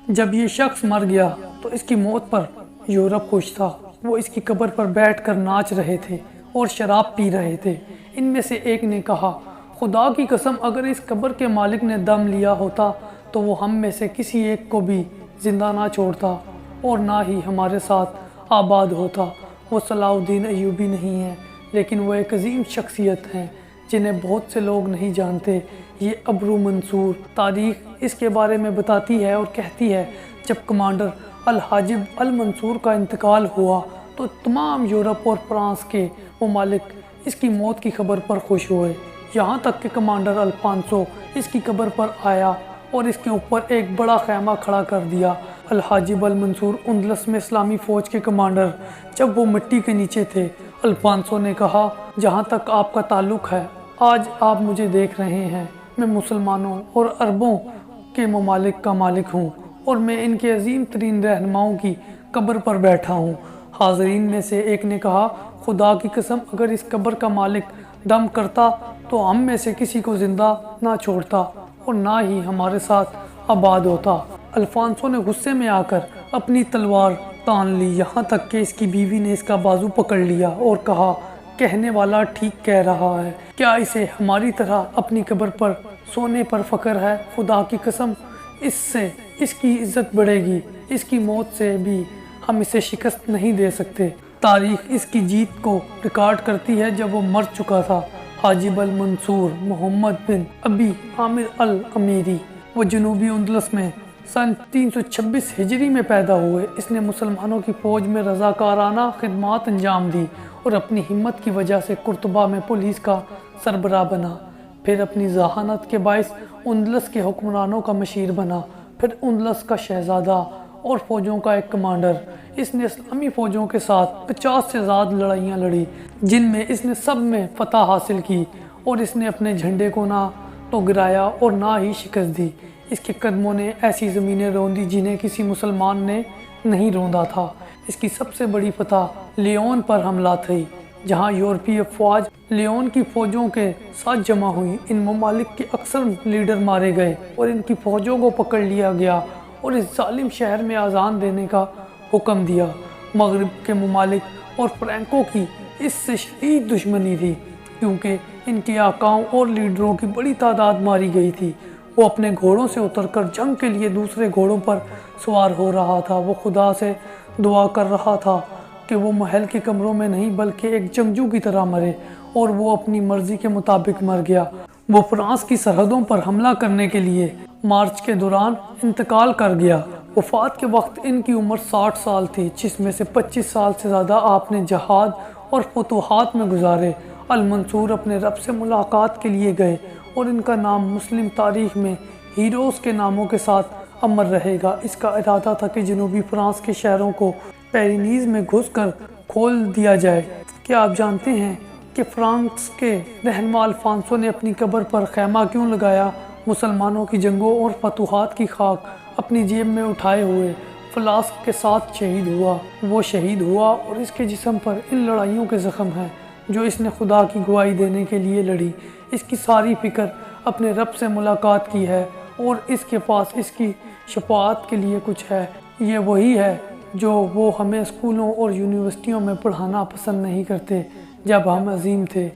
جب یہ شخص مر گیا تو اس کی موت پر یورپ خوش تھا۔ وہ اس کی قبر پر بیٹھ کر ناچ رہے تھے اور شراب پی رہے تھے۔ ان میں سے ایک نے کہا، خدا کی قسم اگر اس قبر کے مالک نے دم لیا ہوتا تو وہ ہم میں سے کسی ایک کو بھی زندہ نہ چھوڑتا اور نہ ہی ہمارے ساتھ آباد ہوتا۔ وہ صلاح الدین ایوبی نہیں ہے، لیکن وہ ایک عظیم شخصیت ہیں جنہیں بہت سے لوگ نہیں جانتے۔ یہ ابرو منصور تاریخ اس کے بارے میں بتاتی ہے اور کہتی ہے، جب کمانڈر الحاجب المنصور کا انتقال ہوا تو تمام یورپ اور فرانس کے ممالک اس کی موت کی خبر پر خوش ہوئے، یہاں تک کہ کمانڈر الفانسو اس کی قبر پر آیا اور اس کے اوپر ایک بڑا خیمہ کھڑا کر دیا۔ الحاجب المنصور اندلس میں اسلامی فوج کے کمانڈر جب وہ مٹی کے نیچے تھے، الفانسو نے کہا، جہاں تک آپ کا تعلق ہے، آج آپ مجھے دیکھ رہے ہیں، میں مسلمانوں اور عربوں کے ممالک کا مالک ہوں اور میں ان کے عظیم ترین رہنماؤں کی قبر پر بیٹھا ہوں۔ حاضرین میں سے ایک نے کہا، خدا کی قسم اگر اس قبر کا مالک دم کرتا تو ہم میں سے کسی کو زندہ نہ چھوڑتا اور نہ ہی ہمارے ساتھ آباد ہوتا۔ الفانسو نے غصے میں آ کر اپنی تلوار تان لی، یہاں تک کہ اس کی بیوی نے اس کا بازو پکڑ لیا اور کہا، کہنے والا ٹھیک کہہ رہا ہے، کیا اسے ہماری طرح اپنی قبر پر سونے پر فخر ہے؟ خدا کی قسم اس سے اس کی عزت بڑھے گی، اس کی موت سے بھی ہم اسے شکست نہیں دے سکتے۔ تاریخ اس کی جیت کو ریکارڈ کرتی ہے جب وہ مر چکا تھا۔ حاجب المنصور محمد بن ابی عامر العمیری، وہ جنوبی اندلس میں سن 326 ہجری میں پیدا ہوئے۔ اس نے مسلمانوں کی فوج میں رضاکارانہ خدمات انجام دی اور اپنی ہمت کی وجہ سے قرطبہ میں پولیس کا سربراہ بنا۔ پھر اپنی ذہانت کے باعث اندلس کے حکمرانوں کا مشیر بنا، پھر اندلس کا شہزادہ اور فوجوں کا ایک کمانڈر۔ اس نے اسلامی فوجوں کے ساتھ 50 سے زیادہ لڑائیاں لڑی، جن میں اس نے سب میں فتح حاصل کی، اور اس نے اپنے جھنڈے کو نہ تو گرایا اور نہ ہی شکست دی۔ اس کے قدموں نے ایسی زمینیں روندی جنہیں کسی مسلمان نے نہیں روندا تھا۔ اس کی سب سے بڑی فتح لیون پر حملہ تھی، جہاں یورپی افواج لیون کی فوجوں کے ساتھ جمع ہوئی۔ ان ممالک کے اکثر لیڈر مارے گئے اور ان کی فوجوں کو پکڑ لیا گیا اور اس ظالم شہر میں اذان دینے کا حکم دیا۔ مغرب کے ممالک اور فرینکوں کی اس سے شدید دشمنی تھی، کیونکہ ان کے آقاؤں اور لیڈروں کی بڑی تعداد ماری گئی تھی۔ وہ اپنے گھوڑوں سے اتر کر جنگ کے لیے دوسرے گھوڑوں پر سوار ہو رہا تھا۔ وہ خدا سے دعا کر رہا تھا کہ وہ محل کے کمروں میں نہیں بلکہ ایک جنگجو کی طرح مرے، اور وہ اپنی مرضی کے مطابق مر گیا۔ وہ فرانس کی سرحدوں پر حملہ کرنے کے لیے مارچ کے دوران انتقال کر گیا۔ وفات کے وقت ان کی عمر 60 سال تھی، جس میں سے 25 سال سے زیادہ آپ نے جہاد اور فتوحات میں گزارے۔ المنصور اپنے رب سے ملاقات کے لیے گئے اور ان کا نام مسلم تاریخ میں ہیروز کے ناموں کے ساتھ امر رہے گا۔ اس کا ارادہ تھا کہ جنوبی فرانس کے شہروں کو پیرینیز میں گھس کر کھول دیا جائے۔ کیا آپ جانتے ہیں کہ فرانس کے رہنما الفانسو نے اپنی قبر پر خیمہ کیوں لگایا؟ مسلمانوں کی جنگوں اور فتوحات کی خاک اپنی جیب میں اٹھائے ہوئے فلاسک کے ساتھ شہید ہوا۔ وہ شہید ہوا اور اس کے جسم پر ان لڑائیوں کے زخم ہیں جو اس نے خدا کی گواہی دینے کے لیے لڑی۔ اس کی ساری فکر اپنے رب سے ملاقات کی ہے اور اس کے پاس اس کی شفاعت کے لیے کچھ ہے۔ یہ وہی ہے جو وہ ہمیں اسکولوں اور یونیورسٹیوں میں پڑھانا پسند نہیں کرتے جب ہم عظیم تھے۔